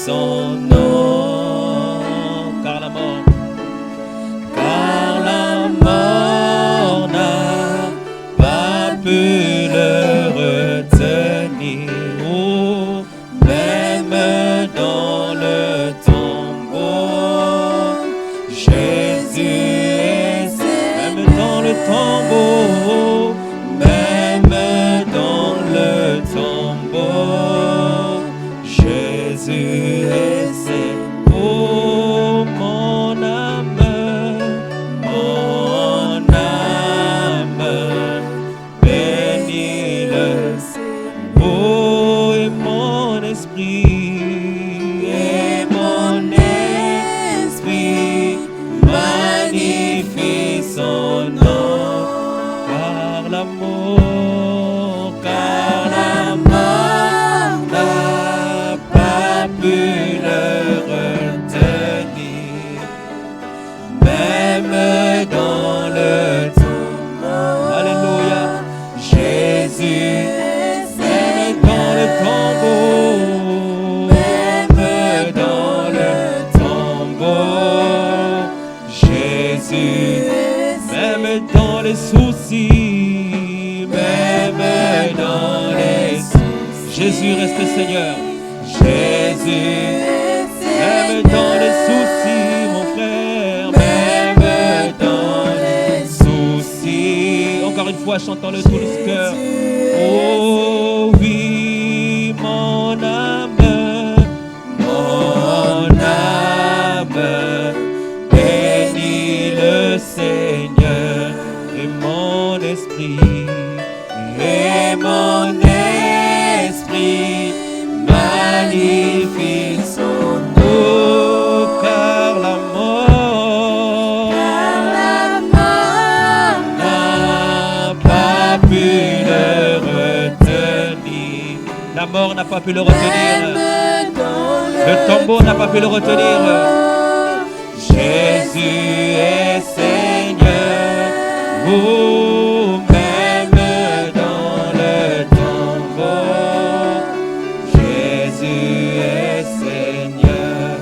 son nom, car la mort n'a pas pu le retenir. Oh, même dans le tombeau, Jésus est, même dans le tombeau, même dans le tombeau, Jésus est. Oh, mon âme, bénis le Seigneur. Oh, et mon esprit magnifie son nom, car la mort n'a pas pu le retenir, même dans le tombeau. Alléluia, Jésus, même dans le tombeau, même dans le tombeau, Jésus, même dans les soucis, même dans les soucis, Jésus reste Seigneur. Jésus, même dans les soucis, mon frère, même dans les soucis. Encore une fois, chantons-le tout le cœur. Oh oui, mon âme, bénis le Seigneur, et mon esprit magnifie son nom, car la mort n'a pas pu le retenir. La mort n'a pas pu le retenir. Le tombeau n'a pas pu le retenir. Jésus est Seigneur. Oh, même dans le tombeau, Jésus est Seigneur.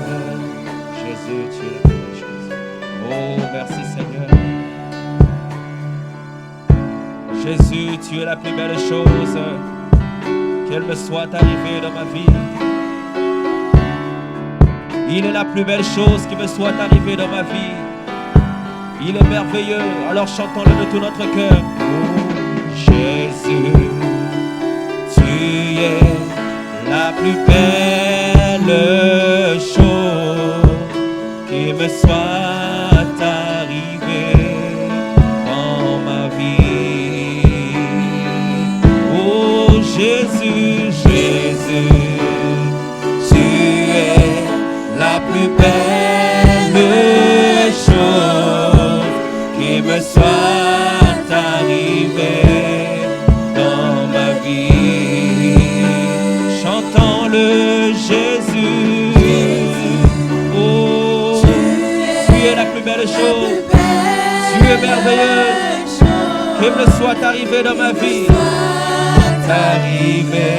Jésus, tu es la belle chose. Oh, merci Seigneur. Jésus, tu es la plus belle chose. Qu'elle me soit arrivée dans ma vie. Il est la plus belle chose qui me soit arrivée dans ma vie. Il est merveilleux, alors chantons-le de tout notre cœur. Oh, Jésus, tu es la plus belle chose qui me soit arrivée dans ma vie. Oh, Jésus, tu es la plus belle chose qui me soit arrivée dans ma vie. Chantons-le, Jésus. Oh, tu es la plus belle chose. Tu es merveilleux. Qu'il me soit arrivé dans ma vie. Arrivé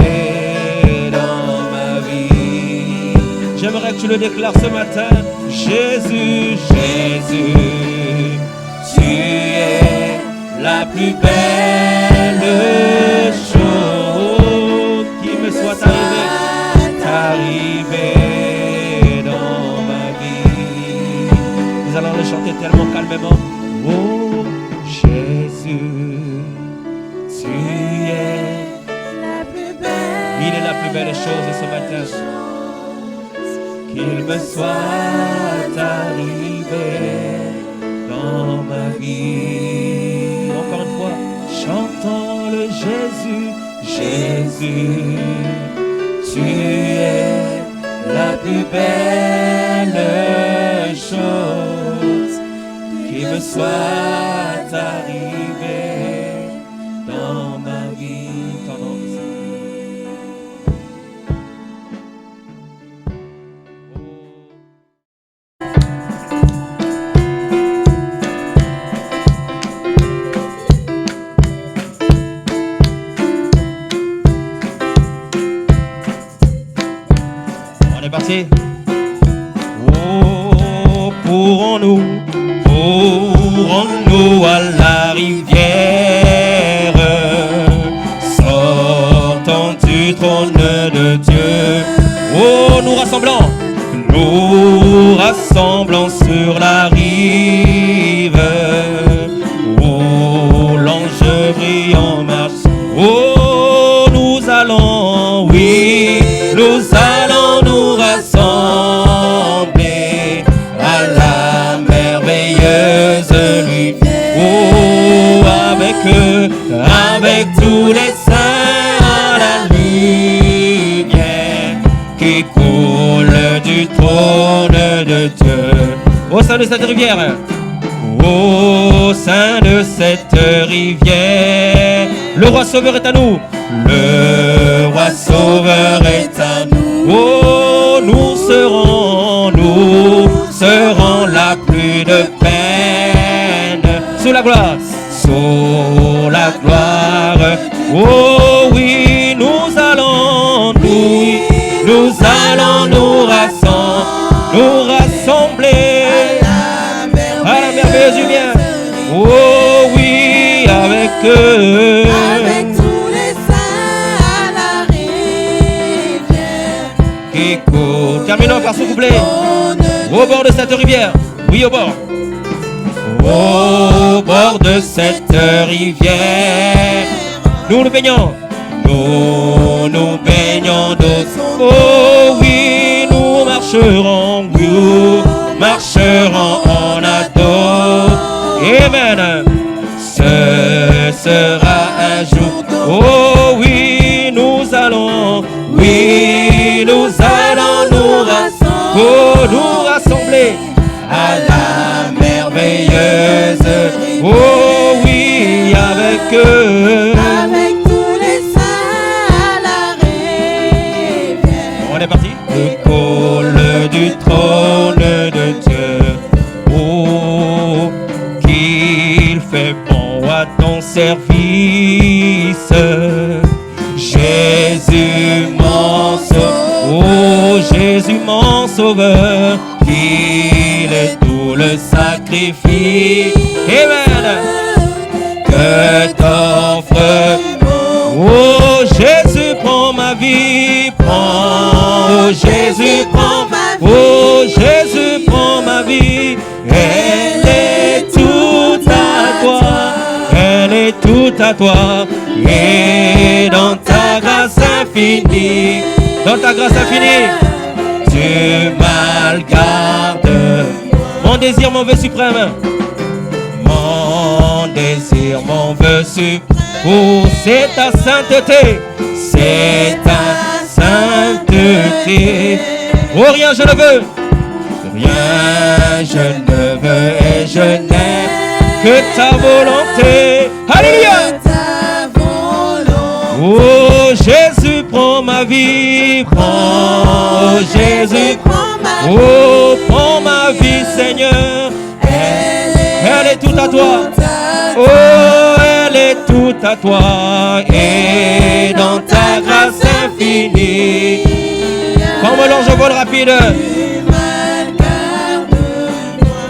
dans ma vie. J'aimerais que tu le déclares ce matin. Jésus, tu es la plus belle chose qui me soit arrivée dans ma vie. Nous allons le chanter tellement calmement. Oh, Jésus, tu es la plus belle. Il est la plus belle chose ce matin. Qu'il me soit arrivé dans ma vie. Encore une fois, chantons le Jésus. Tu es la plus belle chose qui me soit arrivée dans ma vie. Ton nom, est parti. Oh, pourrons-nous à la rivière, sortant du trône de Dieu. Oh, nous rassemblons sur la rive. Oh, l'ange brillant marche. Oh, nous allons, oui, nous allons nous rassembler à la merveilleuse lumière. Oh, avec tous les saints à la lumière qui coule du trône de Dieu. Au sein de cette rivière, au sein de cette rivière, le roi sauveur est à nous. Le roi sauveur est à nous. Oh, nous serons la pluie de peine. Sous la gloire. Sous la gloire. Oh oui, nous allons nous rassembler à la merveilleuse lumière. Oh oui, avec eux. Avec tous les saints à la rivière qui court. Terminons par ce couplet. Au bord de cette rivière. Oui, au bord. Au bord de cette rivière, nous nous baignons. Nous baignons de son eau. Oh oui, nous marcherons en ado. Amen. Ce sera un jour. Oh oui, nous allons nous rassembler à la merveilleuse. Oh oui, avec eux. avec tous les saints à la rivière. On est parti. Le col du trône de Dieu. Oh, qu'il fait bon à ton service. Jésus mon sauveur. Oh, Jésus mon sauveur. Il est tout le sacrifice. Amen. Que t'offre. Oh, Jésus prends ma vie. Oh, Jésus prends ma vie. Oh, Jésus prends ma vie. Elle est toute à toi. Elle est toute à toi. Et dans ta grâce infinie. Dans ta grâce infinie. Tu m'as garde. Mon désir, mon vœu suprême. Mon désir, mon vœu suprême. Oh, c'est ta sainteté. C'est ta sainteté. Oh, rien je ne veux. Rien je ne veux et je n'aime que ta volonté. Alléluia. Oh, Jésus prends ma vie. Oh, Jésus prends ma vie. Oh, prends ma vie, Seigneur. Elle est toute à toi. Oh, elle est toute à toi. Et dans ta grâce infinie. Comme l'ange vole rapide.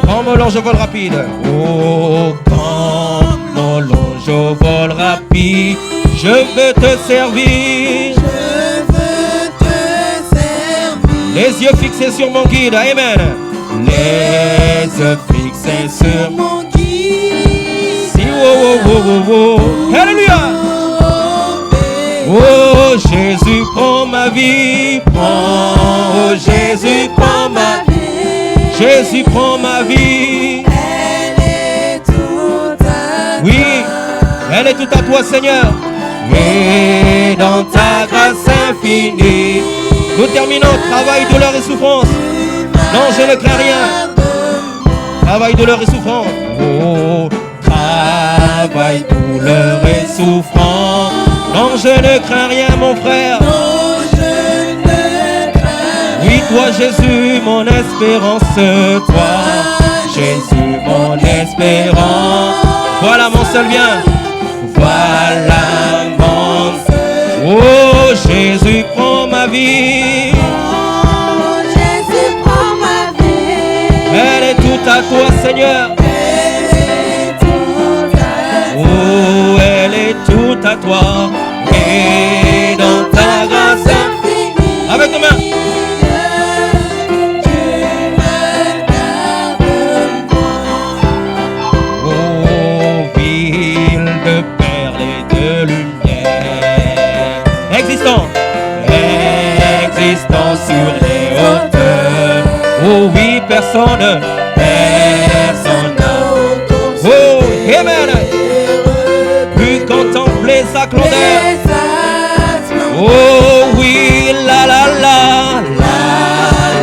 Comme l'ange vole rapide. Oh, comme l'ange vole rapide. Je veux te servir. Les yeux fixés sur mon guide. Amen. Les yeux fixés sur mon guide. Si, oh, oh, oh, oh, oh. Alléluia. Oh, Jésus prends ma vie. Oh, Jésus prends ma vie. Jésus prends ma vie. Elle est toute à toi. Oui, elle est toute à toi, Seigneur. Et dans ta grâce infinie. Nous terminons. Travail, douleur et souffrance. Non, je ne crains rien. Travail, douleur et souffrance. Oh, travail, douleur et souffrance. Non, je ne crains rien, mon frère. Non, je ne crains rien. Oui, toi, Jésus, mon espérance. Toi, Jésus, mon espérance. Voilà mon seul bien. Voilà mon seul. Oh, Jésus, prends ma vie. toute à toi, Seigneur. Oh, elle est toute à toi. Et dans ta grâce infinie, avec nos mains. Oh, ville de perles et de lumière, existant sur les hauteurs. Oh oui, personne. Oh, amen. Plus contempler sa splendeur. Oh oui, la la la,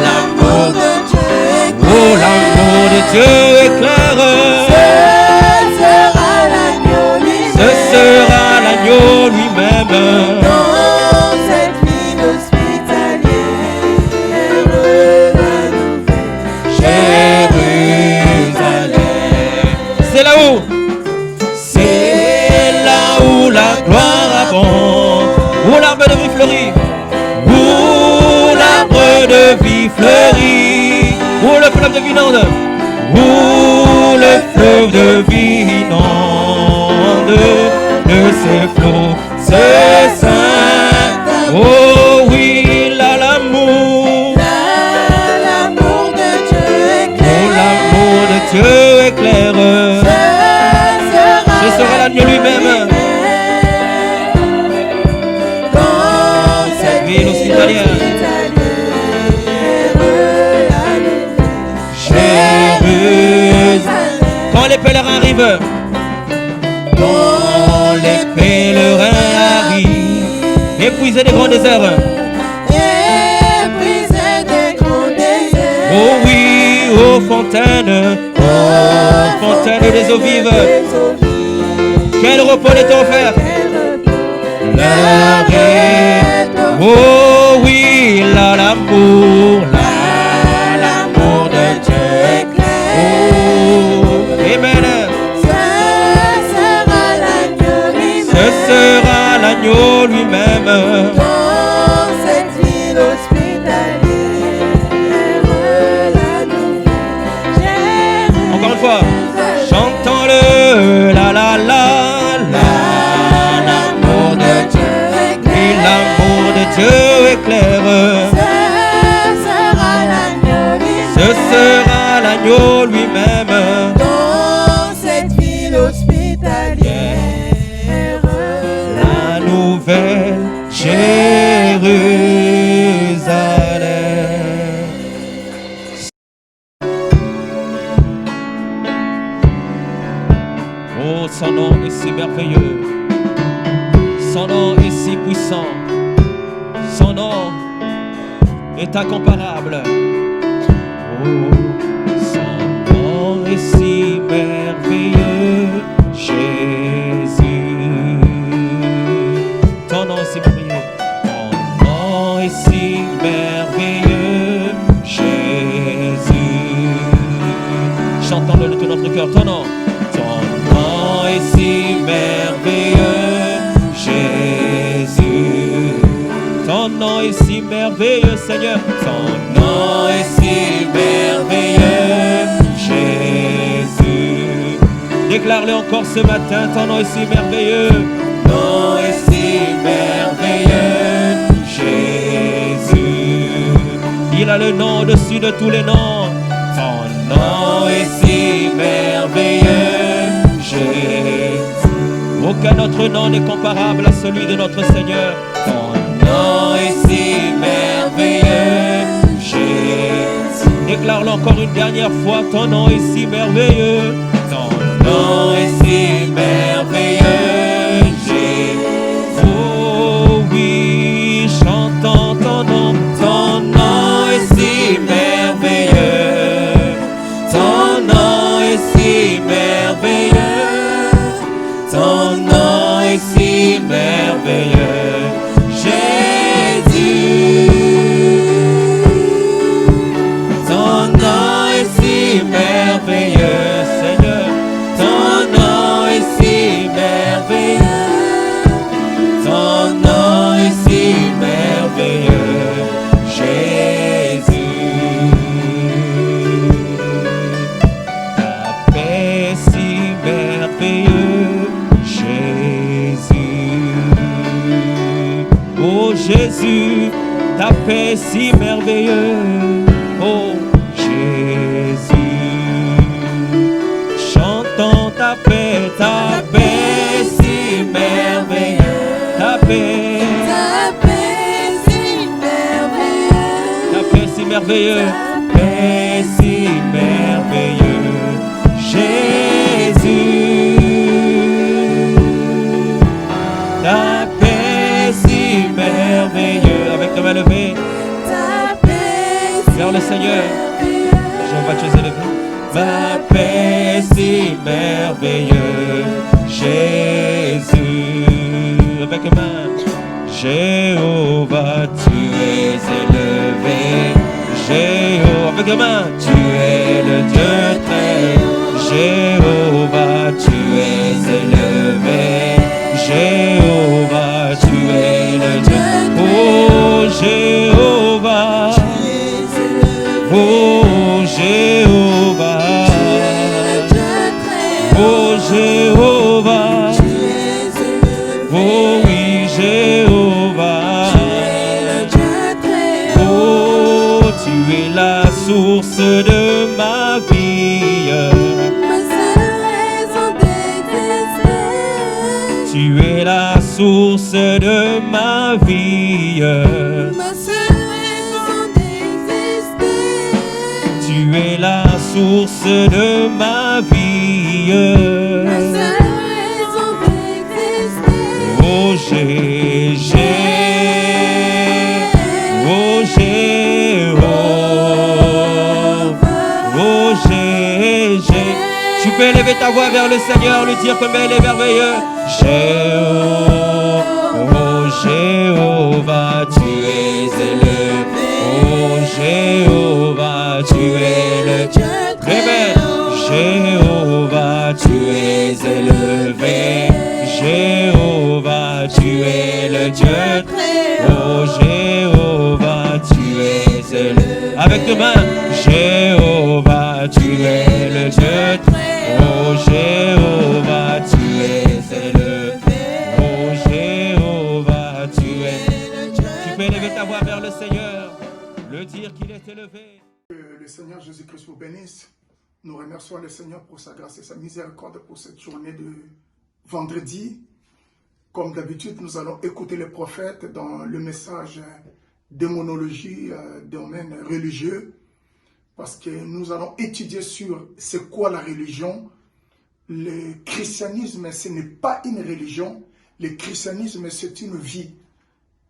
l'amour de Dieu éclaire. Oh, l'amour de Dieu éclaire. Ce sera l'agneau lui-même. Dans cette ville hospitalière, Jérusalem. C'est là où la gloire abonde, où l'arbre de vie fleurit, où l'arbre de vie fleurit, où le fleuve de vie inonde, où le fleuve de vie inonde de ses flots, c'est saint. Oh oui, là l'amour, l'amour de Dieu éclaire. oh l'amour de Dieu éclaire. Ce sera l'agneau lui-même. Dans cette ville hospitalière, Jérusalem. Quand les pèlerins arrivent, quand les pèlerins arrivent, épuisés des grands déserts. Oh oui, aux fontaines des eaux vives. Quel repos les t'a offert? Leur est. Oh oui, là l'amour, l'amour de Dieu éclaire. Oh, amen. Ce sera l'agneau lui-même. Dans cette ville hospitalière, la nouvelle. Encore une fois, chantons-le, la la la, l'amour de Dieu éclaire. Et l'amour de Dieu éclaire. Ce sera l'agneau lui-même. Dans cette ville hospitalière, La nouvelle Jérusalem. Oh, son nom est si merveilleux. Son nom est si puissant. Son nom est incomparable. Oh, son nom est si merveilleux, Jésus. Ton nom est si merveilleux. Ton nom est si merveilleux, Jésus. Chantons-le de tout notre cœur. Ton nom est si merveilleux, Jésus. Ton nom est si merveilleux, Seigneur. Ton nom est si merveilleux, Jésus. Déclare-le encore ce matin. Ton nom est si merveilleux. Ton nom est si merveilleux, Jésus. Il a le nom au-dessus de tous les noms. Ton nom est si merveilleux, Jésus. Aucun autre nom n'est comparable à celui de notre Seigneur. Ton nom est si merveilleux, Jésus. Déclare-le encore une dernière fois. Ton nom est si merveilleux. Ton nom est si merveilleux, Jésus. Oh oui, chantons ton nom. Ton nom est si merveilleux. Ton nom est si merveilleux. Ton nom est si merveilleux, Jésus. Ton nom est si merveilleux, Seigneur. Ton nom est Oh Jésus, ta paix si merveilleuse. Oh Jésus, chantons ta paix si merveilleuse. Ta paix si merveilleuse. ta paix si merveilleuse. Paix si merveilleuse. Jésus, ta paix si merveilleuse. Avec les mains levées vers le Seigneur. Jéhovah, tu es élevé. Ma paix si merveilleuse. Jésus, avec les mains. Jéhovah, tu es élevé. Jéhovah, avec les mains. Tu es le Dieu très haut. Jéhovah, tu es élevé. Jéhovah, tu es le Dieu. Oh Jéhovah. Oh Jéhovah. Oh Jéhovah. Oh oui Jéhovah. Oh, tu es la source de ma vie. Ma seule raison d'exister. Tu es la source de ma vie. Ma seule raison d'exister. Tu es la source de ma vie. Ma seule raison d'exister. Oh Jéhovah. Oh Jéhovah. Oh Jéhovah. Tu peux élever ta voix vers le Seigneur, lui dire combien il est merveilleux. Jéhovah. Oh Jéhovah, tu es élevé. Oh Jéhovah, tu es le Dieu très haut. Jéhovah, tu es élevé. Jéhovah, tu es le Dieu très haut. Oh Jéhovah, tu es élevé. Avec tes mains. Jéhovah, tu es le Dieu très haut. Oh Jéhovah, tu es élevé. Oh Jéhovah, tu es. Tu peux élever ta voix vers le Seigneur, le dire qu'il est élevé. Que le Seigneur Jésus-Christ vous bénisse. Nous remercions le Seigneur pour sa grâce et sa miséricorde pour cette journée de vendredi. Comme d'habitude, nous allons écouter les prophètes dans le message démonologie, domaine religieux, parce que nous allons étudier sur c'est quoi la religion. Le christianisme, ce n'est pas une religion. Le christianisme, c'est une vie.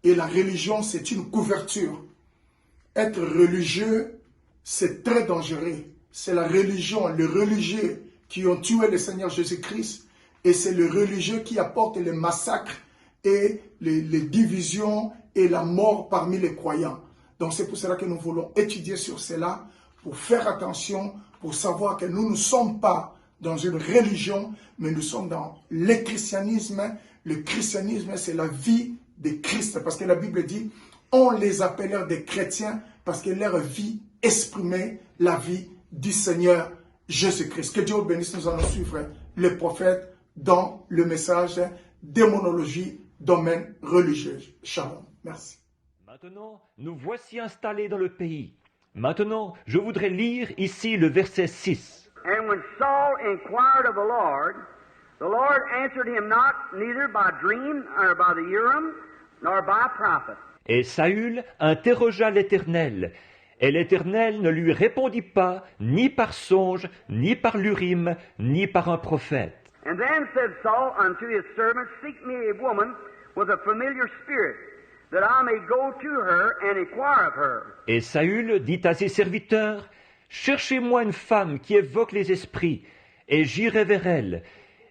Et la religion, c'est une couverture. Être religieux, c'est très dangereux. C'est la religion, les religieux qui ont tué le Seigneur Jésus-Christ. Et c'est le religieux qui apporte les massacres et les divisions et la mort parmi les croyants. Donc c'est pour cela que nous voulons étudier sur cela, pour faire attention, pour savoir que nous ne sommes pas dans une religion, mais nous sommes dans le christianisme. Le christianisme, c'est la vie de Christ. Parce que la Bible dit, on les appelait des chrétiens parce que leur vie exprimait la vie du Seigneur Jésus-Christ. Que Dieu vous bénisse. Nous allons suivre les prophètes dans le message démonologie, domaine religieux. Shalom. Merci. Maintenant, nous voici installés dans le pays. Maintenant, je voudrais lire ici le verset 6. And when Saul inquired of the Lord answered him not, neither by dream, nor by the Urim, nor by prophet. Et Saül interrogea l'Éternel. Et l'Éternel ne lui répondit pas, ni par songe, ni par l'Urim, ni par un prophète. And then said Saul unto his servants, Seek me a woman with a familiar spirit, that I may go to her and inquire of her. Et Saül dit à ses serviteurs, Cherchez-moi une femme qui évoque les esprits, et j'irai vers elle,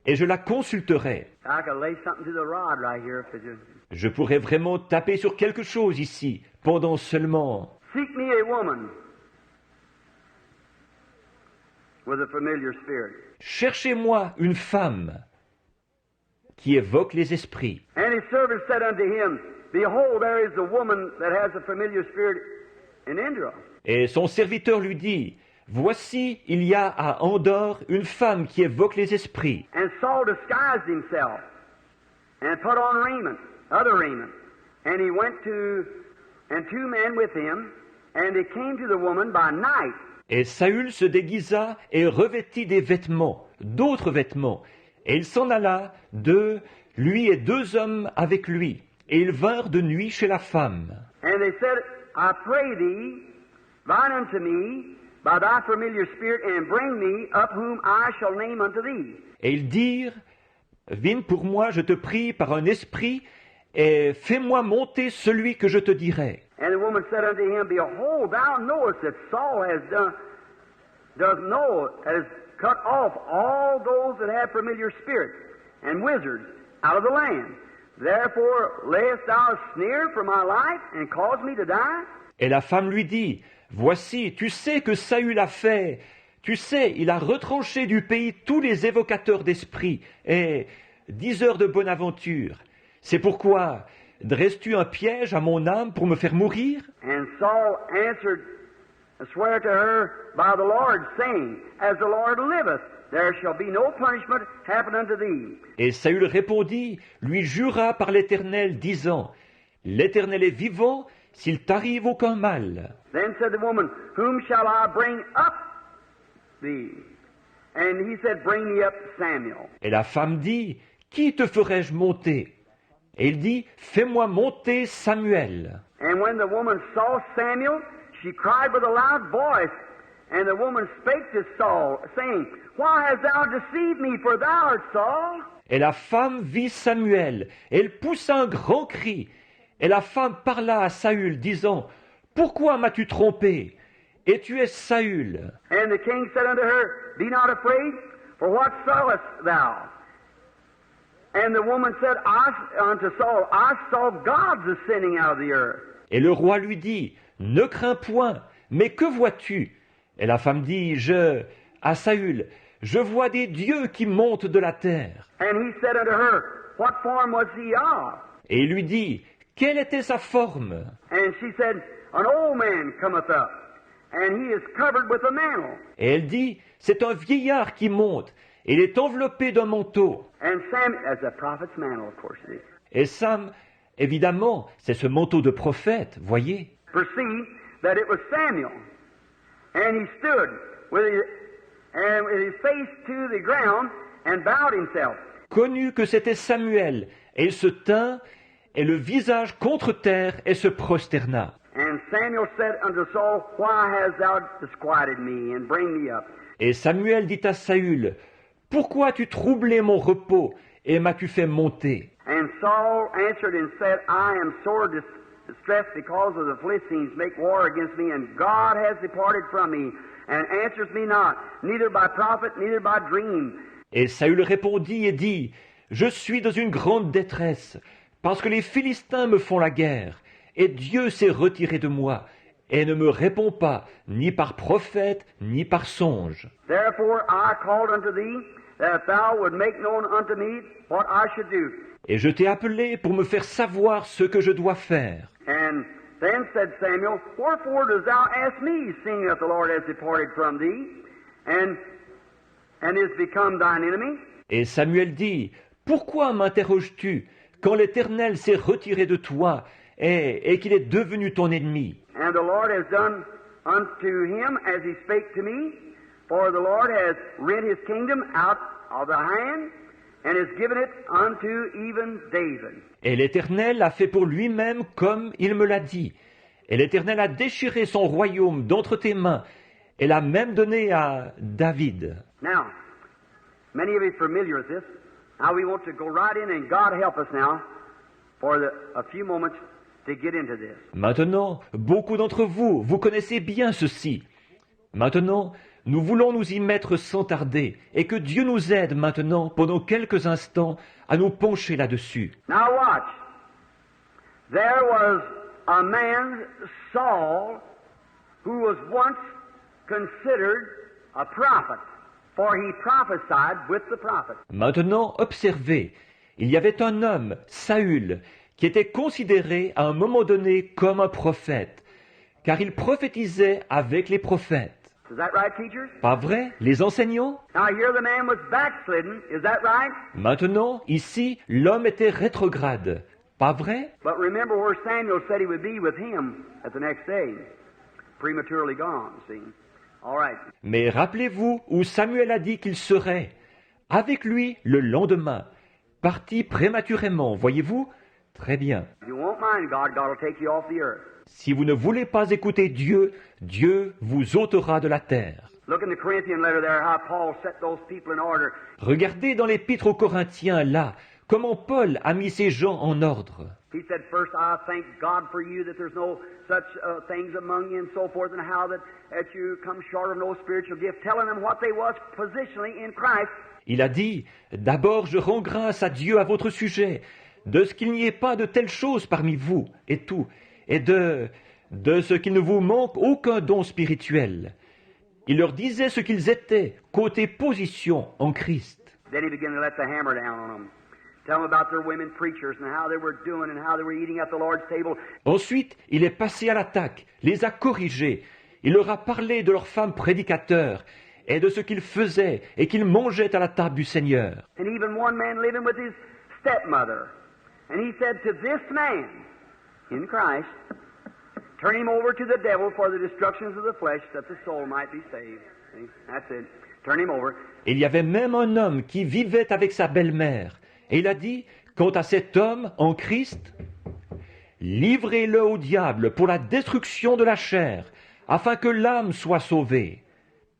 et je la consulterai. I could lay something to the rod right here if it just... Je pourrais vraiment taper sur quelque chose ici, pendant seulement... Seek me a woman with a familiar spirit. Cherchez-moi une femme qui évoque les esprits. And his servants said unto him, Behold, there is a woman that has a familiar spirit in Indra. Et son serviteur lui dit, Voici, il y a à Andorre une femme qui évoque les esprits. And Saul disguised himself and put on raiment, other raiment, And he went to, and two men with him, and they came to the woman by night. Et Saül se déguisa et revêtit des vêtements, d'autres vêtements. Et il s'en alla, lui et deux hommes avec lui. Et ils vinrent de nuit chez la femme. And they said, I pray thee, thine unto me, by thy familiar spirit, and bring me up whom I shall name unto thee. Et ils dirent, viens pour moi, je te prie, par un esprit, et fais-moi monter celui que je te dirai. And the woman said unto him, Behold, thou knowest that Saul does know, has cut off all those that have familiar spirits and wizards out of the land. Therefore layest thou a snare for my life, and cause me to die? Et la femme lui dit, voici, tu sais que Saül a fait, tu sais, il a retranché du pays tous les évocateurs d'esprit et diseurs de bonne aventure. C'est pourquoi dresses-tu un piège à mon âme pour me faire mourir? And Saul answered, swear to her by the Lord, saying, As the Lord liveth, there shall be no punishment happen unto thee. Et Saül répondit, lui jura par l'Éternel, disant, l'Éternel est vivant, s'il t'arrive aucun mal. Then said the woman, Whom shall I bring up thee? And he said, Bring me up Samuel. Et la femme dit, qui te ferai-je monter? Et il dit, fais-moi monter Samuel. And when the woman saw Samuel, she cried with a loud voice. And the woman spake to Saul, saying, Why hast thou deceived me, for thou art Saul? Et la femme vit Samuel, et elle poussa un grand cri. Et la femme parla à Saül, disant, pourquoi m'as-tu trompé? Et tu es Saül. And the king said unto her, Be not afraid, for what sawest thou? And the woman said unto Saul, I saw gods ascending out of the earth. Et le roi lui dit, ne crains point, mais que vois-tu? Et la femme dit, à Saül, je vois des dieux qui montent de la terre. And he said unto her, What form was he of? Et il lui dit, quelle était sa forme? And she said, An old man cometh up, and he is covered with a mantle. Et elle dit, c'est un vieillard qui monte, et il est enveloppé d'un manteau. And Sam, as a prophet's mantle, of course it is. Et Sam, évidemment, c'est ce manteau de prophète, voyez. Perceived that it was Samuel. And he stood with his face to the ground and bowed himself. Connu que c'était Samuel, et il se tint, et le visage contre terre, et se prosterna. And Samuel said unto Saul, Why hast thou disquieted me, and bring me up? Et Samuel dit à Saül, pourquoi as-tu troublé mon repos, et m'as-tu fait monter? And Saul answered and said, I am sore distressed because of the Philistines make war against me, and God has departed from me, and answers me not, neither by prophet, neither by dream. Et Saül répondit et dit, je suis dans une grande détresse, parce que les Philistins me font la guerre, et Dieu s'est retiré de moi, et ne me répond pas, ni par prophète, ni par songe. Therefore I called unto thee, that thou would make known unto me what I should do. Et je t'ai appelé pour me faire savoir ce que je dois faire. And then said Samuel, Wherefore dost thou ask me, seeing that the Lord has departed from thee, and is become thine enemy? Et Samuel dit, pourquoi m'interroges-tu, quand l'Éternel s'est retiré de toi, et qu'il est devenu ton ennemi? And the Lord has done unto him as he spake to me, for the Lord has rent his kingdom out of the hand, and has given it unto even David. Et l'Éternel a fait pour lui-même comme il me l'a dit. Et l'Éternel a déchiré son royaume d'entre tes mains, et l'a même donné à David. Now, many of you are familiar with this. Now we want to go right in, and God help us now for a few moments to get into this. Maintenant, beaucoup d'entre vous, vous connaissez bien ceci. Maintenant, nous voulons nous y mettre sans tarder, et que Dieu nous aide maintenant, pendant quelques instants, à nous pencher là-dessus. Now watch. There was a man, Saul, who was once considered a prophet, for he prophesied with the prophet. Maintenant, observez. Il y avait un homme, Saül, qui était considéré à un moment donné comme un prophète, car il prophétisait avec les prophètes. Is that right, teachers? Pas vrai, les enseignants? Now here the man was backslidden. Is that right? Maintenant, ici, l'homme était rétrograde. Pas vrai? But remember where Samuel said he would be with him at the next day. Prematurely gone, see. All right. Mais rappelez-vous où Samuel a dit qu'il serait avec lui le lendemain, parti prématurément, voyez-vous? Très bien. If you won't mind God, God will take you off the earth. Si vous ne voulez pas écouter Dieu, Dieu vous ôtera de la terre. Look in the Corinthian letter there, how Paul set those people in order. Regardez dans l'Épître aux Corinthiens, là, comment Paul a mis ces gens en ordre. He said, first, I thank God for you that there's no such things among you and so forth, and how that you come short of no spiritual gift, telling them what they was positionally in Christ. Il a dit, « D'abord je rends grâce à Dieu à votre sujet, de ce qu'il n'y ait pas de telles choses parmi vous, et tout, et de ce qu'il ne vous manque aucun don spirituel. » Il leur disait ce qu'ils étaient, côté position en Christ. Then he began to let the hammer down on them. Tell them about their women preachers and how they were doing and how they were eating at the Lord's table. Ensuite, il est passé à l'attaque, les a corrigés. Il leur a parlé de leurs femmes prédicateurs et de ce qu'ils faisaient et qu'ils mangeaient à la table du Seigneur. And even one man living with his stepmother. And he said to this man, in Christ, turn him over to the devil for the destructions of the flesh, that the soul might be saved. See? That's it. Turn him over. Il y avait même un homme qui vivait avec sa belle-mère. Et il a dit, quant à cet homme en Christ, livrez-le au diable pour la destruction de la chair, afin que l'âme soit sauvée.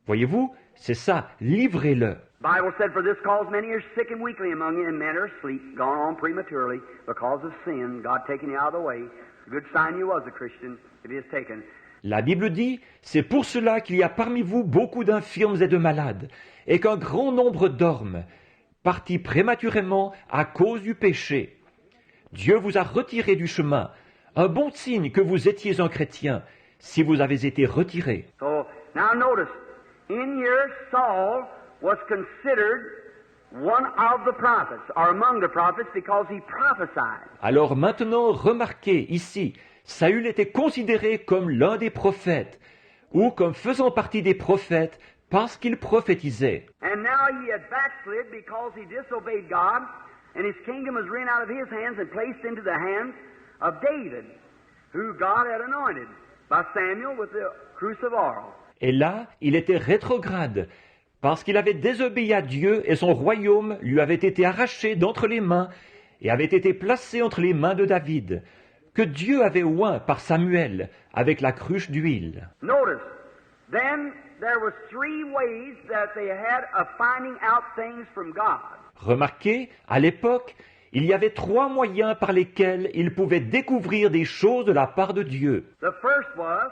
Voyez-vous, c'est ça, livrez-le. Bible said, for this cause many are sick and weakly among you, and men are asleep, gone on prematurely, because of sin, God taking you out of the way. A good sign you was a Christian, if he is taken. La Bible dit, c'est pour cela qu'il y a parmi vous beaucoup d'infirmes et de malades, et qu'un grand nombre dorment, partis prématurément à cause du péché. Dieu vous a retiré du chemin, un bon signe que vous étiez un chrétien, si vous avez été retiré. So, now notice, in here Saul was considered one of the prophets, or among the prophets, because he prophesied. Alors maintenant, remarquez ici, Saül était considéré comme l'un des prophètes, ou comme faisant partie des prophètes, parce qu'il prophétisait. And now he had backslid because he disobeyed God, and his kingdom was rent out of his hands and placed into the hands of David, who God had anointed by Samuel with the cruse of oil. Et là, il était rétrograde, parce qu'il avait désobéi à Dieu et son royaume lui avait été arraché d'entre les mains et avait été placé entre les mains de David, que Dieu avait oint par Samuel avec la cruche d'huile. Notice, then there was three ways that they had of finding out things from God. Remarquez, à l'époque, il y avait 3 moyens par lesquels il pouvait découvrir des choses de la part de Dieu. The first was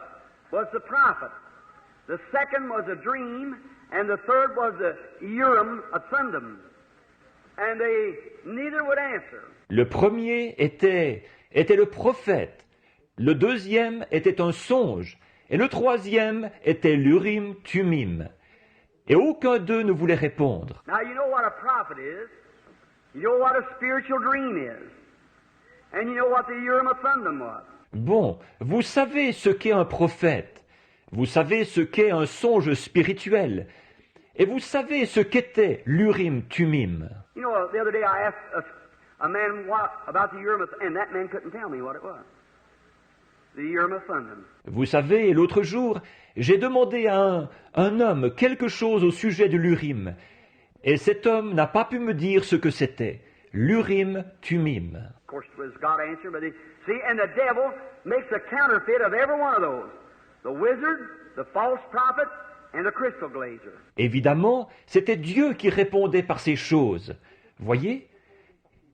the prophet. The second was a dream, and the third was the Urim and Thummim. And they neither would answer. Le premier était le prophète, le deuxième était un songe, et le troisième était l'Urim Thummim. Et aucun d'eux ne voulait répondre. Now you know what a prophet is. You know what a spiritual dream is. And you know what the Urim and Thummim was. Bon, vous savez ce qu'est un prophète, vous savez ce qu'est un songe spirituel, et vous savez ce qu'était l'Urim Thummim. You know, the other day I asked a man what about the Urim and Thummim, and that man couldn't tell me what it was. The Urim and Thummim. Vous savez, l'autre jour, j'ai demandé à un homme quelque chose au sujet de l'Urim, et cet homme n'a pas pu me dire ce que c'était, l'Urim Thummim. Of course, it was God answering, but see, and the devil makes a counterfeit of every one of those. The wizard, the false prophet, and the crystal glazer. Évidemment, c'était Dieu qui répondait par ces choses. Voyez?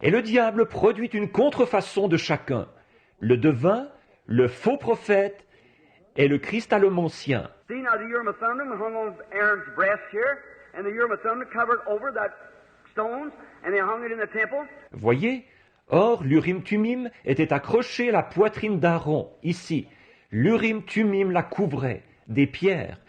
Et le diable produit une contrefaçon de chacun. Le devin, le faux prophète et le cristallomancien. See, now the Urim and Thummim hung on Aaron's breast here, and the Urim and Thummim covered over that stones, and they hung it in the temple. Voyez? Or, l'Urim Thummim était accroché à la poitrine d'Aaron, ici. L'Urim Thummim la couvrait, des pierres,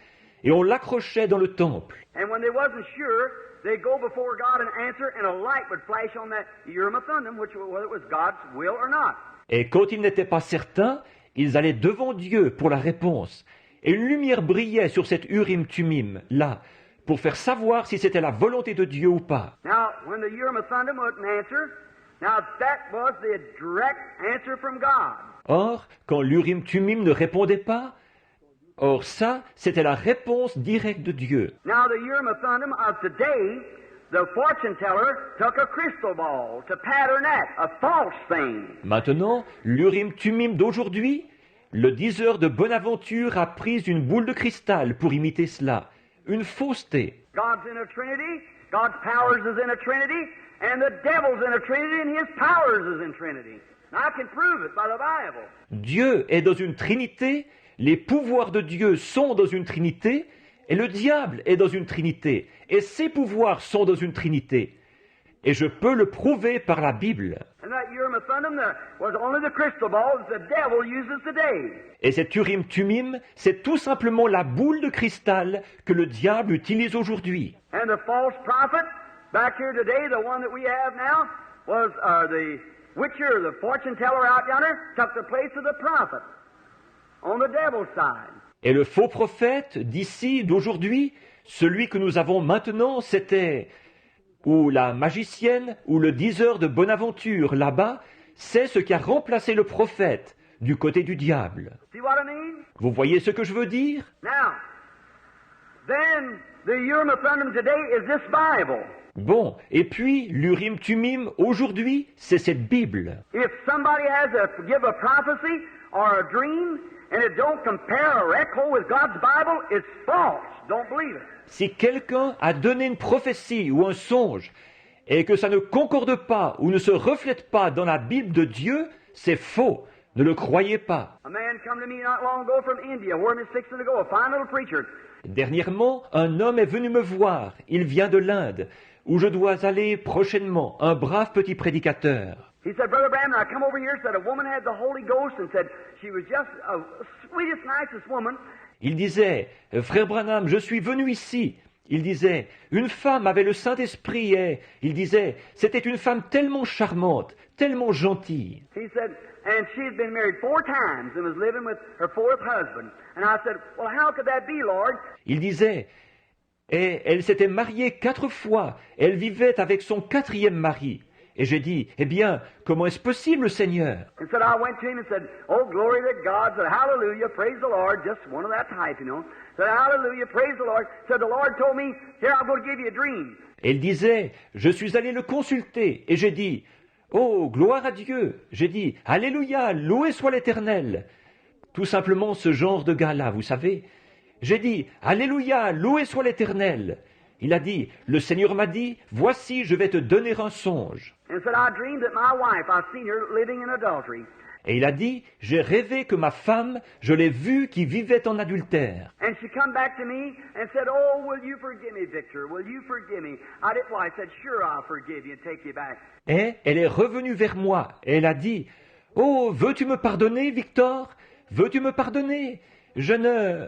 et on l'accrochait dans le temple. And when they wasn't sure, they'd go before God and answer, and a light would flash on that Urim and Thummim, whether it was God's will or not. Et quand ils n'étaient pas certains, ils allaient devant Dieu pour la réponse. Et une lumière brillait sur cet Urim Thummim, là, pour faire savoir si c'était la volonté de Dieu ou pas. Now, when the Urim and Thummim wouldn't answer, Now that was the direct answer from God. Or, quand l'Urim-Tumim ne répondait pas, or ça, c'était la réponse directe de Dieu. Now the Urim and Thummim of today, the fortune teller took a crystal ball to pattern that, a false thing. Maintenant, l'Urim-Tumim d'aujourd'hui, le diseur de Bonaventure a pris une boule de cristal pour imiter cela, une fausseté. God's in a Trinity, God's powers is in a Trinity, and the devil's in a Trinity, and his powers is in Trinity. I can prove it by the Bible. Dieu est dans une trinité, les pouvoirs de Dieu sont dans une trinité, et le diable est dans une trinité, et ses pouvoirs sont dans une trinité. Et je peux le prouver par la Bible. And that Urim and Thummim there was only the crystal ball that the devil uses today. Et cet Urim-Tumim, c'est tout simplement la boule de cristal que le diable utilise aujourd'hui. And the false prophet back here today, the one that we have now, was the witcher, the fortune teller out yonder, took the place of the prophet on the devil's side. Et le faux prophète d'ici, d'aujourd'hui, celui que nous avons maintenant, c'était, ou la magicienne, ou le diseur de Bonaventure, là-bas, c'est ce qui a remplacé le prophète du côté du diable. See what I mean? Vous voyez ce que je veux dire? Now, then the Urim and Thummim today is this Bible. Bon, et puis l'Urim-Tumim aujourd'hui, c'est cette Bible. If somebody has to give a prophecy or a dream and it don't compare a record with God's Bible, it's false. Don't believe it. Si quelqu'un a donné une prophétie ou un songe et que ça ne concorde pas ou ne se reflète pas dans la Bible de Dieu, c'est faux. Ne le croyez pas. A man come to me not long ago from India, where I'm fixing to go, a fine little preacher. Dernièrement, un homme est venu me voir. Il vient de l'Inde, où je dois aller prochainement, un brave petit prédicateur. He said, Brother Branham, I come over here, said a woman had the Holy Ghost and said she was just a sweetest, nicest woman. Il disait, Frère Branham, je suis venu ici. Il disait, une femme avait le Saint-Esprit et il disait, c'était une femme tellement charmante, tellement gentille. He said, and she had been married 4 times and was living with her 4th husband. And I said, well, how could that be, Lord? Il disait, et elle s'était mariée 4 fois, elle vivait avec son 4e mari. Et j'ai dit, eh bien, comment est-ce possible, Seigneur? And said, I went to him and said, oh, glory to God, said, hallelujah, praise the Lord, just one of that type, you know. Said, hallelujah, praise the Lord. Said, the Lord told me, here, I'm going to give you a dream. Et il disait, je suis allé le consulter, et j'ai dit, oh, gloire à Dieu. J'ai dit, alléluia, loué soit l'Éternel. Tout simplement ce genre de gars-là, vous savez. J'ai dit, alléluia, loué soit l'Éternel. Il a dit, le Seigneur m'a dit, voici, je vais te donner un songe. And said, I dreamed that my wife, I seen her living in adultery. Et il a dit, j'ai rêvé que ma femme, je l'ai vue qui vivait en adultère. And she come back to me and said, oh, will you forgive me, Victor? Will you forgive me? I didn't. Well, I said, sure, I'll forgive you and take you back. Et elle est revenue vers moi et elle a dit, oh, veux-tu me pardonner, Victor? Veux-tu me pardonner? Je ne...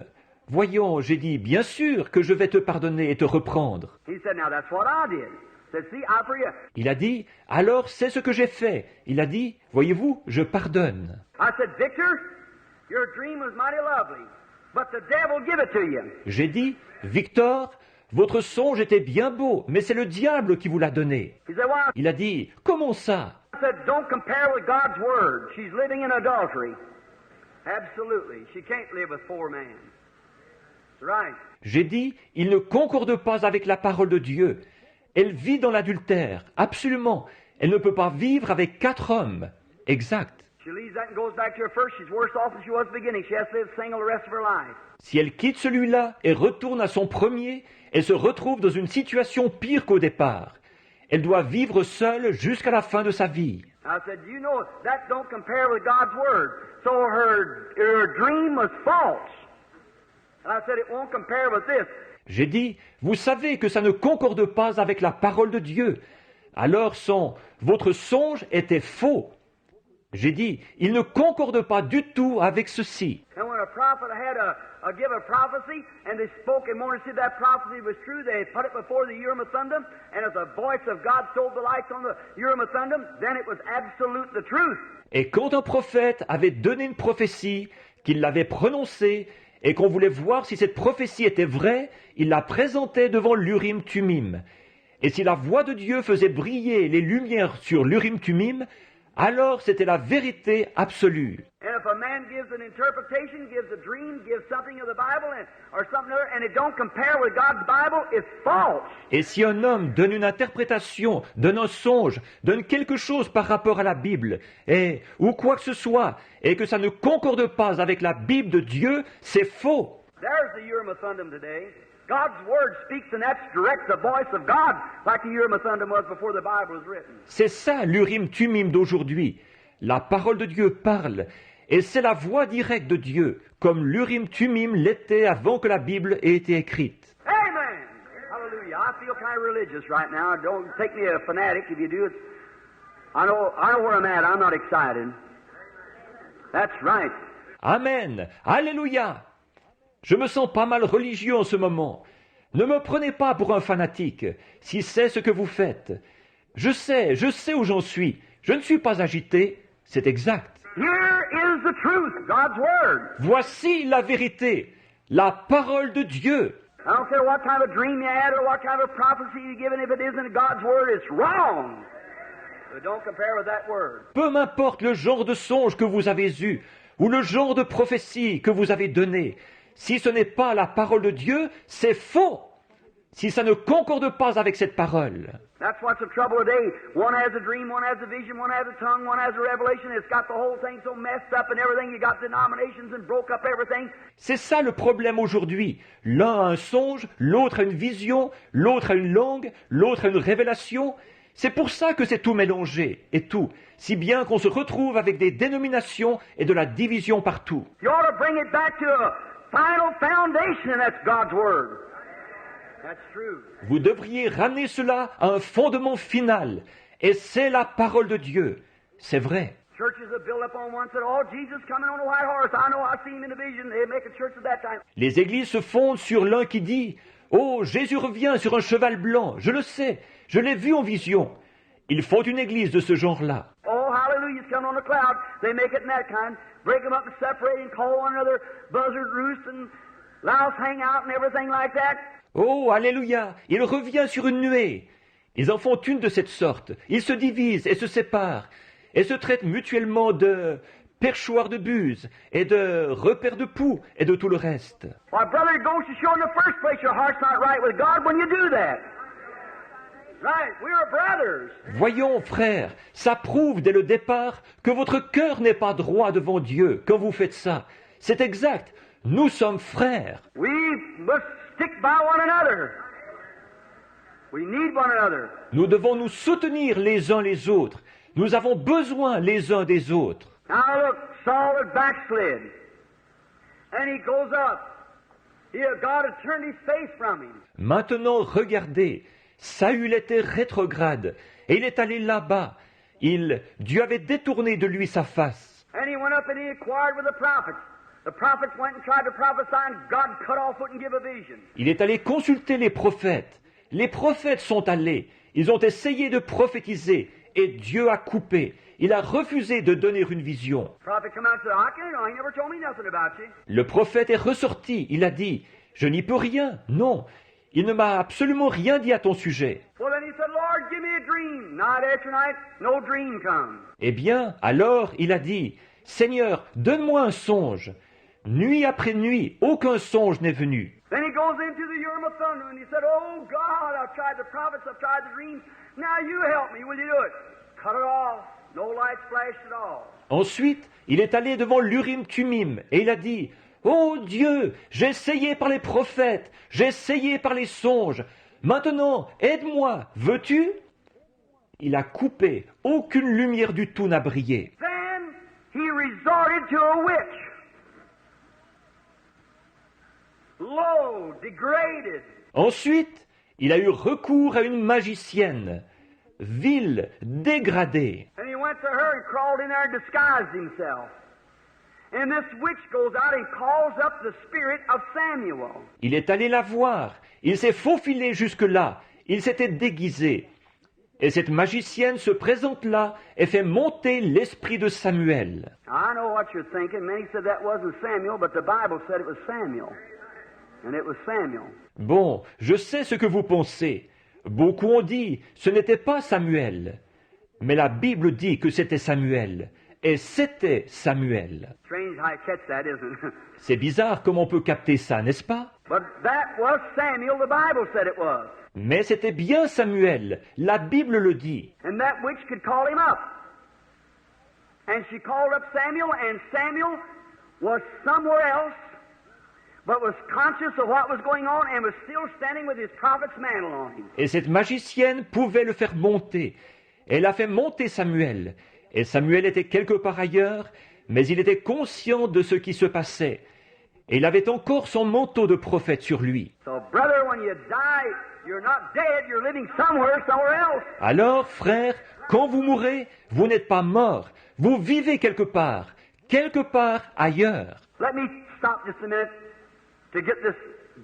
Voyons, j'ai dit, bien sûr que je vais te pardonner et te reprendre. He said, now that's what I did. Said, see, I forgive. Il a dit, alors c'est ce que j'ai fait. Il a dit, voyez-vous, je pardonne. I said, Victor, your dream was mighty lovely, but the devil give it to you. J'ai dit, Victor, votre songe était bien beau, mais c'est le diable qui vous l'a donné. He said, well, Il a dit, comment ça? I said, don't compare with God's word. She's living in adultery. Absolutely. She can't live with 4 men. That's right. J'ai dit, il ne concorde pas avec la parole de Dieu. Elle vit dans l'adultère, absolument. Elle ne peut pas vivre avec 4 hommes. Exact. She leaves that and goes back to her first. She's worse off than she was at the beginning. She has to live single the rest of her life. Si elle quitte celui-là et retourne à son premier, elle se retrouve dans une situation pire qu'au départ. Elle doit vivre seule jusqu'à la fin de sa vie. I said, you know, that don't compare with God's word. So her dream was false. And I said, it won't compare with this. J'ai dit, vous savez que ça ne concorde pas avec la parole de Dieu. Alors votre songe était faux. J'ai dit, il ne concorde pas du tout avec ceci. And when a prophet had give a prophecy, and they spoke and wanted to see if that prophecy was true, they put it before the Urim and Thummim, and if the voice of God told the lights on the Urim and Thummim, then it was absolute the truth. Et quand un prophète avait donné une prophétie, qu'il l'avait prononcée, et qu'on voulait voir si cette prophétie était vraie, il la présentait devant l'Urim-Tumim. Et si la voix de Dieu faisait briller les lumières sur l'Urim-Tumim, alors c'était la vérité absolue. And if a man gives an interpretation, gives a dream, gives something of the Bible, or something other, and it don't compare with God's Bible, it's false. Et si un homme donne une interprétation, donne un songe, donne quelque chose par rapport à la Bible, ou quoi que ce soit, et que ça ne concorde pas avec la Bible de Dieu, c'est faux. There's the Urim and Thummim today. God's Word speaks, and that's direct the voice of God, like the Urim and Thummim was before the Bible was written. C'est ça l'Urim-Tumim d'aujourd'hui. La parole de Dieu parle, et c'est la voix directe de Dieu, comme l'Urim-Tumim l'était avant que la Bible ait été écrite. Amen. Hallelujah. I feel kind of religious right now. Don't take me a fanatic if you do. I know where I'm at. I'm not excited. That's right. Amen. Alléluia. Je me sens pas mal religieux en ce moment. Ne me prenez pas pour un fanatique, si c'est ce que vous faites. Je sais où j'en suis. Je ne suis pas agité, c'est exact. Here is the truth, God's Word. Voici la vérité, la parole de Dieu. I don't care what kind of dream you had or what kind of prophecy you given. If it isn't God's Word, it's wrong. But don't compare with that Word. Peu m'importe le genre de songe que vous avez eu, ou le genre de prophétie que vous avez donné. Si ce n'est pas la parole de Dieu, c'est faux. Si ça ne concorde pas avec cette parole. That's what's the trouble today. One has a dream, one has a vision, one has a tongue, one has a revelation. It's got the whole thing so messed up and everything. You got denominations and broke up everything. C'est ça le problème aujourd'hui. L'un a un songe, l'autre a une vision, l'autre a une langue, l'autre a une révélation. C'est pour ça que c'est tout mélangé, et tout, si bien qu'on se retrouve avec des dénominations et de la division partout. You ought to bring it back to a final foundation, and that's God's Word. That's true. Vous devriez ramener cela à un fondement final, et c'est la parole de Dieu. C'est vrai. Churches have built up on one said, "Oh, Jesus coming on a white horse. I know. I see him in a vision." They make a church at that time. Les églises se fondent sur l'un qui dit « Oh, Jésus revient sur un cheval blanc, je le sais, je l'ai vu en vision. » Ils font une église de ce genre-là. Oh, hallelujah, he's coming on a cloud. They make it in that kind. Break them up and separate and call one another buzzard roost and louse hang out and everything like that. Oh, alléluia, il revient sur une nuée. Ils en font une de cette sorte. Ils se divisent et se séparent, et se traitent mutuellement de perchoirs de buse, et de repères de poux, et de tout le reste. Why, brother, it goes to show in the first place your heart's not right with God when you do that. Right, we are brothers. Voyons, frères, ça prouve dès le départ que votre cœur n'est pas droit devant Dieu quand vous faites ça. C'est exact. Nous sommes frères. We must stick by one another. We need one another. Nous devons nous soutenir les uns les autres. Nous avons besoin les uns des autres. Now look, Saul had backslid. And he goes up. God had turned his face from him. Maintenant, regardez. Saül était rétrograde, et il est allé là-bas. Dieu avait détourné de lui sa face. And he went up and he inquired with the prophets. The prophets went and tried to prophesy, and God cut off, wouldn't give a vision. Il est allé consulter les prophètes. Les prophètes sont allés. Ils ont essayé de prophétiser, et Dieu a coupé. Il a refusé de donner une vision. Le prophète est ressorti. Il a dit, « Je n'y peux rien. Non. Il ne m'a absolument rien dit à ton sujet. » Eh bien, alors il a dit, « Seigneur, donne-moi un songe. » Nuit après nuit, aucun songe n'est venu. Ensuite, il est allé devant l'Urim-Tumim et il a dit, « Oh Dieu, j'ai essayé par les prophètes, j'ai essayé par les songes. Maintenant, aide-moi, veux-tu » Il a coupé, aucune lumière du tout n'a brillé. Then he resorted to a witch. Low, degraded. Ensuite, il a eu recours à une magicienne, vile, dégradée. And he went to her and crawled in there and disguised himself. And this witch goes out and calls up the spirit of Samuel. Il est allé la voir, il s'est faufilé jusque-là, il s'était déguisé. Et cette magicienne se présente là et fait monter l'esprit de Samuel. I know what you're thinking. Many said that wasn't Samuel, but the Bible said it was Samuel. And it was Samuel. Bon, je sais ce que vous pensez. Beaucoup ont dit, ce n'était pas Samuel. Mais la Bible dit que c'était Samuel. Et c'était Samuel. Strange how you catch that, isn't it? C'est bizarre comme on peut capter ça, n'est-ce pas? But that was Samuel, the Bible said it was. Mais c'était bien Samuel. La Bible le dit. And that witch could call him up. And she called up Samuel, and Samuel was somewhere else, but was conscious of what was going on and was still standing with his prophet's mantle on him. Et cette magicienne pouvait le faire monter. Elle a fait monter Samuel. Et Samuel était quelque part ailleurs, mais il était conscient de ce qui se passait. Et il avait encore son manteau de prophète sur lui. So, brother, when you die, you're not dead, you're living somewhere else. Alors, frère, quand vous mourrez, vous n'êtes pas mort. Vous vivez quelque part ailleurs. Let me stop just a minute to get this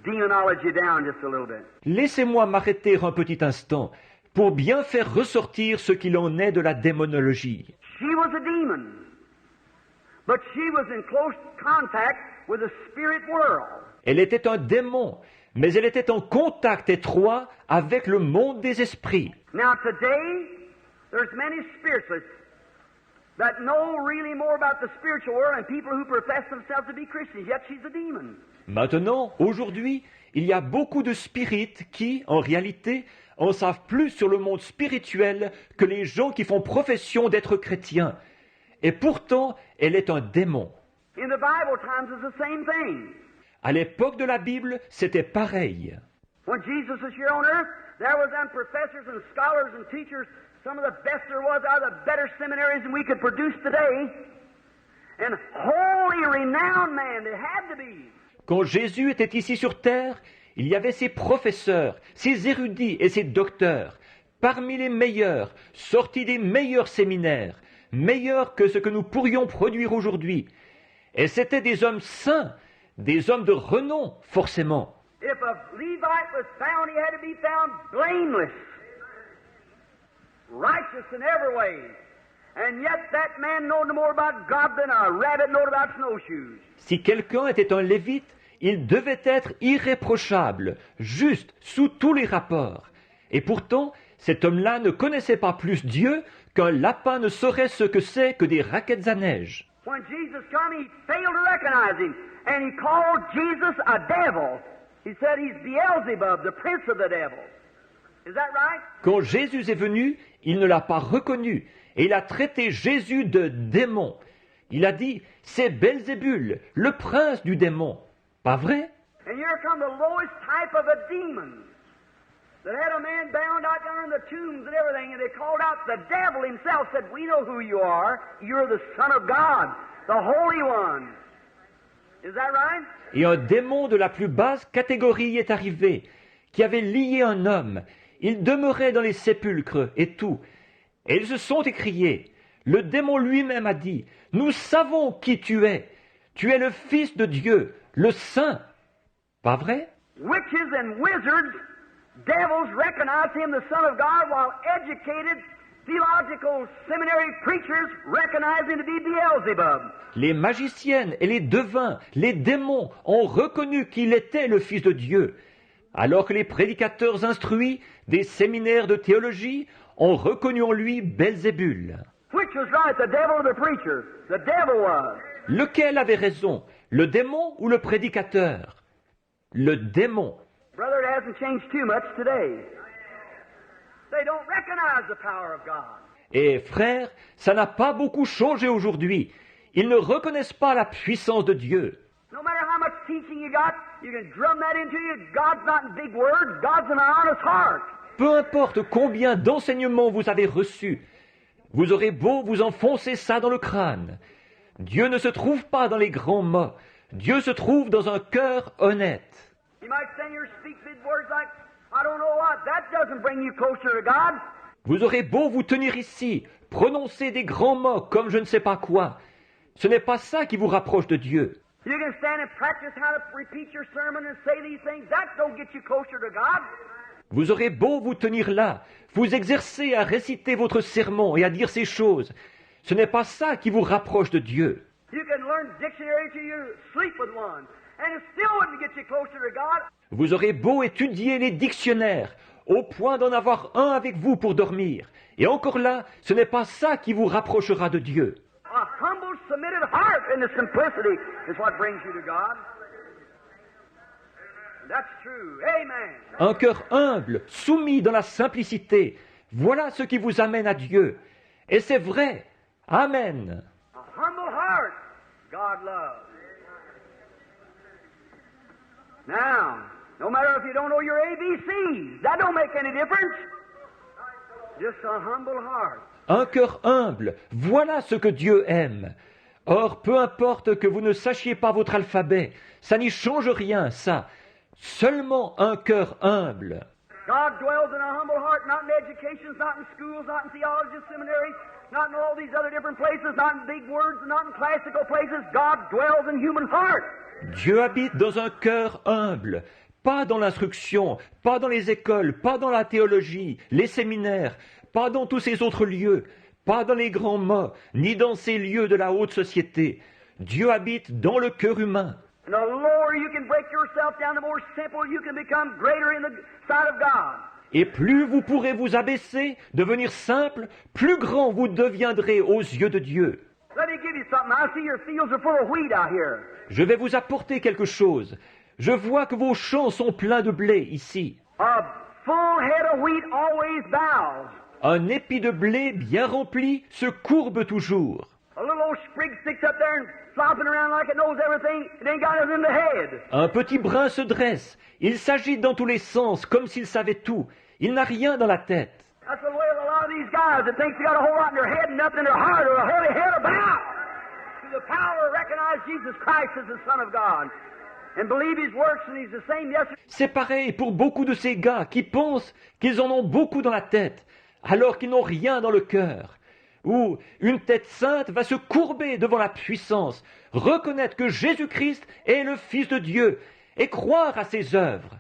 demonology down just a little bit. Laissez-moi m'arrêter un petit instant pour bien faire ressortir ce qu'il en est de la démonologie. She was a demon, but she was in close contact with the spirit world. Elle était un démon, mais elle était en contact étroit avec le monde des esprits. Now today, there's many spiritualists that know really more about the spiritual world than people who profess themselves to be Christians, yet she's a demon. Maintenant, aujourd'hui, il y a beaucoup de spirites qui, en réalité, en savent plus sur le monde spirituel que les gens qui font profession d'être chrétiens. Et pourtant, elle est un démon. In the Bible times, it's the same thing. À l'époque de la Bible, c'était pareil. When Jesus was here on earth, there was them professors and scholars and teachers, some of the best there was out of the better seminaries than we could produce today, and holy, renowned men, they had to be. Quand Jésus était ici sur terre, il y avait ces professeurs, ces érudits et ces docteurs, parmi les meilleurs, sortis des meilleurs séminaires, meilleurs que ce que nous pourrions produire aujourd'hui. Et c'étaient des hommes saints, des hommes de renom, forcément. If a Levite was found, he had to be found blameless, righteous in every way. And yet that man knowed no more about God than a rabbit knowed about snowshoes. Si quelqu'un était un lévite, il devait être irréprochable, juste, sous tous les rapports. Et pourtant, cet homme-là ne connaissait pas plus Dieu qu'un lapin ne saurait ce que c'est que des raquettes à neige. When Jesus came, he failed to recognize him, and he called Jesus a devil. He said he's Beelzebub, the prince of the devils. Is that right? Quand Jésus est venu, il ne l'a pas reconnu, et il a traité Jésus de démon. Il a dit, c'est Belzébul, le prince du démon. Pas vrai? And here come the lowest type of a demon that had a man bound out there in the tombs and everything, and they called out the devil himself, said, we know who you are. You're the Son of God, the Holy One. Is that right? Et un démon de la plus basse catégorie est arrivé, qui avait lié un homme. Il demeurait dans les sépulcres et tout. Et ils se sont écriés. Le démon lui-même a dit, nous savons qui tu es. Tu es le Fils de Dieu, le Saint. Pas vrai? Witches and wizards, devils recognize him the Son of God, while educated theological seminary preachers recognize him to be Beelzebub. Les magiciennes et les devins, les démons ont reconnu qu'il était le Fils de Dieu, alors que les prédicateurs instruits des séminaires de théologie ont reconnu en lui Belzébul. Which was right, the devil or the preacher? The devil was. Lequel avait raison, le démon ou le prédicateur? Le démon. Brother, it hasn't changed too much today. They don't recognize the power of God. Et frère, ça n'a pas beaucoup changé aujourd'hui. Ils ne reconnaissent pas la puissance de Dieu. No matter how much teaching you got, you can drum that into you. God's not in big words. God's in an honest heart. Peu importe combien d'enseignements vous avez reçus, vous aurez beau vous enfoncer ça dans le crâne. Dieu ne se trouve pas dans les grands mots. Dieu se trouve dans un cœur honnête. You might stand here and speak big words like, I don't know what. That doesn't bring you closer to God. Vous aurez beau vous tenir ici, prononcer des grands mots comme je ne sais pas quoi. Ce n'est pas ça qui vous rapproche de Dieu. You can stand and practice how to repeat your sermon and say these things. That don't get you closer to God. Vous aurez beau vous tenir là, vous exercer à réciter votre sermon et à dire ces choses. Ce n'est pas ça qui vous rapproche de Dieu. You can learn dictionary till you sleep with one, and it still wouldn't get you closer to God. Vous aurez beau étudier les dictionnaires, au point d'en avoir un avec vous pour dormir. Et encore là, ce n'est pas ça qui vous rapprochera de Dieu. A humble, submitted heart in the simplicity is what brings you to God. That's true. Amen. Un cœur humble, soumis dans la simplicité, voilà ce qui vous amène à Dieu. Et c'est vrai. Amen. A humble heart, God loves. Now, no matter if you don't know your ABCs, that don't make any difference. Just a humble heart. Un cœur humble, voilà ce que Dieu aime. Or, peu importe que vous ne sachiez pas votre alphabet, ça n'y change rien, ça. Seulement un cœur humble. God dwells in a humble heart, not in educations, not in schools, not in theology seminaries, not in all these other different places, not in big words, not in classical places. God dwells in human heart. Dieu habite dans un cœur humble, pas dans l'instruction, pas dans les écoles, pas dans la théologie, les séminaires, pas dans tous ces autres lieux, pas dans les grands mots, ni dans ces lieux de la haute société. Dieu habite dans le cœur humain. And the lower you can break yourself down, the more simple you can become greater in the sight of God. Et plus vous pourrez vous abaisser, devenir simple, plus grand vous deviendrez aux yeux de Dieu. Let me give you something. I see your fields are full of wheat out here. Je vais vous apporter quelque chose. Je vois que vos champs sont pleins de blé ici. A full head of wheat always bows. Un épi de blé bien rempli se courbe toujours. A little old sprig sticks up there and flopping around like it knows everything. It ain't got nothing in the head. Un petit brin se dresse. Il s'agite dans tous les sens comme s'il savait tout. Il n'a rien dans la tête. That's the way of a lot of these guys that think they got a whole lot in their head and nothing in their heart, or a heavy head about. Through the power of recognize Jesus Christ as the Son of God and believe His works, and He's the same yesterday. C'est pareil pour beaucoup de ces gars qui pensent qu'ils en ont beaucoup dans la tête, alors qu'ils n'ont rien dans le cœur. Ou une tête sainte va se courber devant la puissance, reconnaître que Jésus-Christ est le Fils de Dieu et croire à ses œuvres.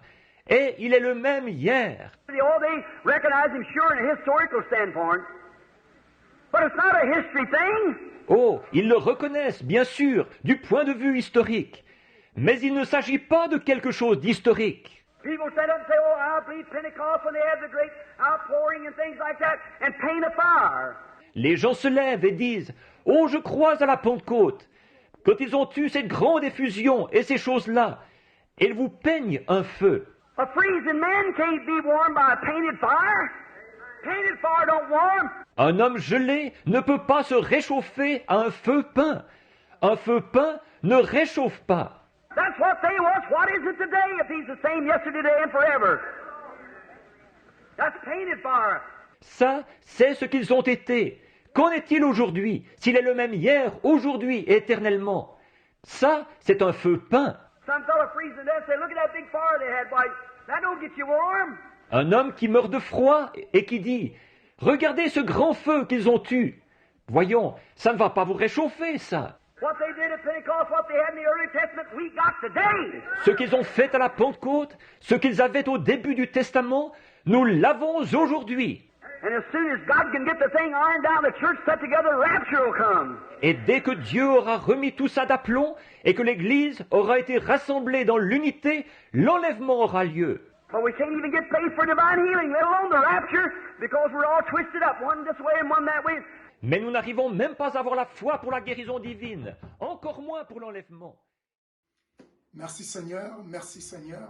Et il est le même hier. Oh, they recognize Him sure in a historical standpoint, but it's not a history thing. Oh, ils le reconnaissent, bien sûr, du point de vue historique. Mais il ne s'agit pas de quelque chose d'historique. People stand up and say, oh, I believe Pentecost when they had the great outpouring and things like that, and paint a fire. Les gens se lèvent et disent « Oh, je crois à la Pentecôte !» Quand ils ont eu cette grande effusion et ces choses-là, ils vous peignent un feu. A freezing man can't be warmed by a painted fire. Painted fire don't warm. Un homme gelé ne peut pas se réchauffer à un feu peint. Un feu peint ne réchauffe pas. That's what they was. What is it today if He's the same yesterday, today, and forever? That's painted fire. Ça, c'est ce qu'ils ont été. Qu'en est-il aujourd'hui, s'il est le même hier, aujourd'hui et éternellement? Ça, c'est un feu peint. Some fellow freezing to death say, look at that big fire they had. Why, that don't get you warm. Un homme qui meurt de froid et qui dit « Regardez ce grand feu qu'ils ont eu. Voyons, ça ne va pas vous réchauffer, ça. What they did at Pentecost, what they had in the early Testament, we got today. Ce qu'ils ont fait à la Pentecôte, ce qu'ils avaient au début du Testament, nous l'avons aujourd'hui. And as soon as God can get the thing ironed out, the church set together, rapture will come. Et dès que Dieu aura remis tout ça d'aplomb et que l'Église aura été rassemblée dans l'unité, l'enlèvement aura lieu. But we can't even get faith for divine healing, let alone the rapture, because we're all twisted up, one this way and one that way. Mais nous n'arrivons même pas à avoir la foi pour la guérison divine, encore moins pour l'enlèvement. Merci Seigneur,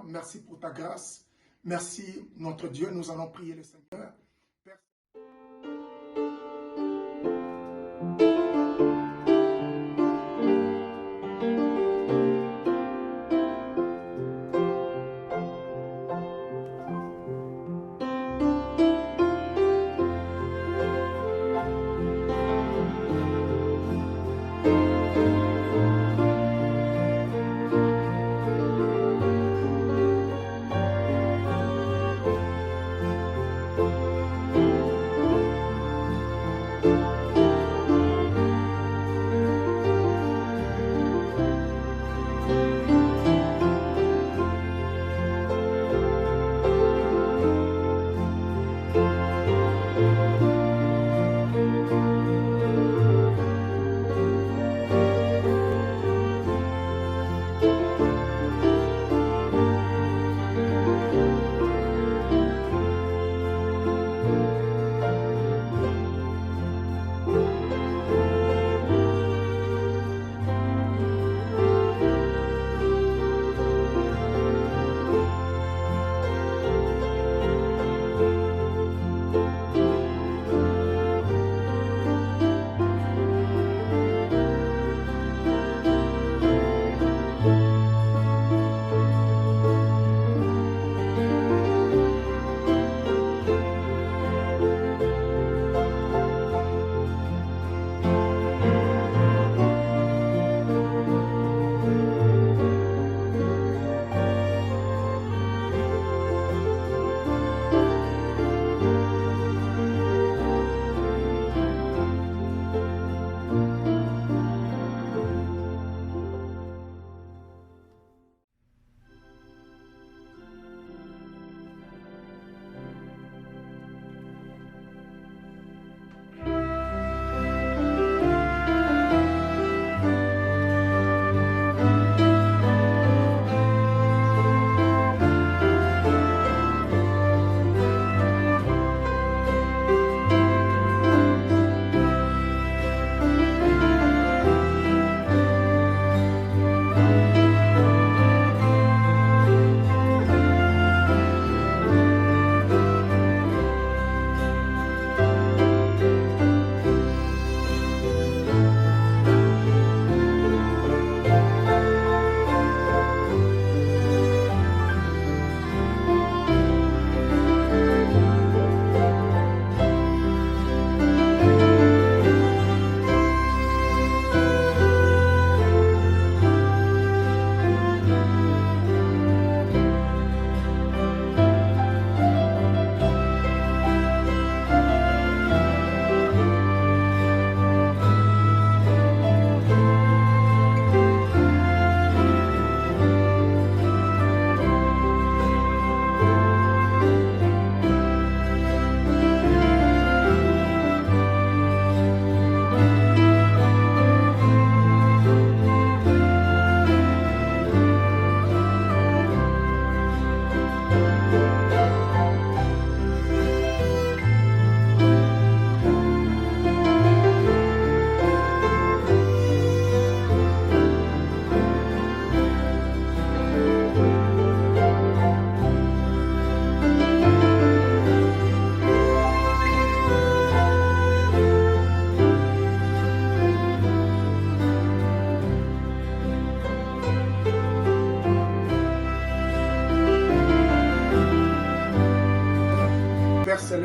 merci pour ta grâce. Merci notre Dieu, nous allons prier le Seigneur.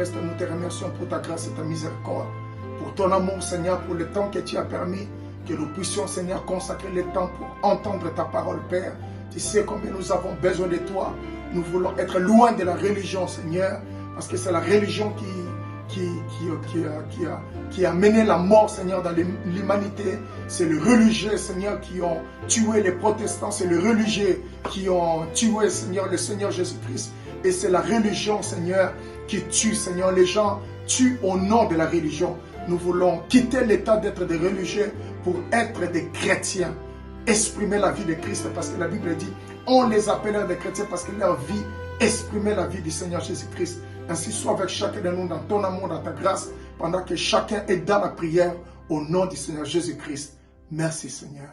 céleste, nous te remercions pour ta grâce et ta miséricorde, pour ton amour, Seigneur, pour le temps que tu as permis que nous puissions, Seigneur, consacrer le temps pour entendre ta parole, Père. Tu sais combien nous avons besoin de toi. Nous voulons être loin de la religion, Seigneur, parce que c'est la religion qui a mené la mort, Seigneur, dans l'humanité. C'est les religieux, Seigneur, qui ont tué les protestants. C'est les religieux qui ont tué, Seigneur, le Seigneur Jésus-Christ. Et c'est la religion, Seigneur, qui tue, Seigneur. Les gens tuent au nom de la religion. Nous voulons quitter l'état d'être des religieux pour être des chrétiens. Exprimer la vie de Christ, parce que la Bible dit, on les appelait des chrétiens parce que leur vie exprimait la vie du Seigneur Jésus-Christ. Ainsi soit avec chacun de nous dans ton amour, dans ta grâce, pendant que chacun est dans la prière au nom du Seigneur Jésus-Christ. Merci Seigneur.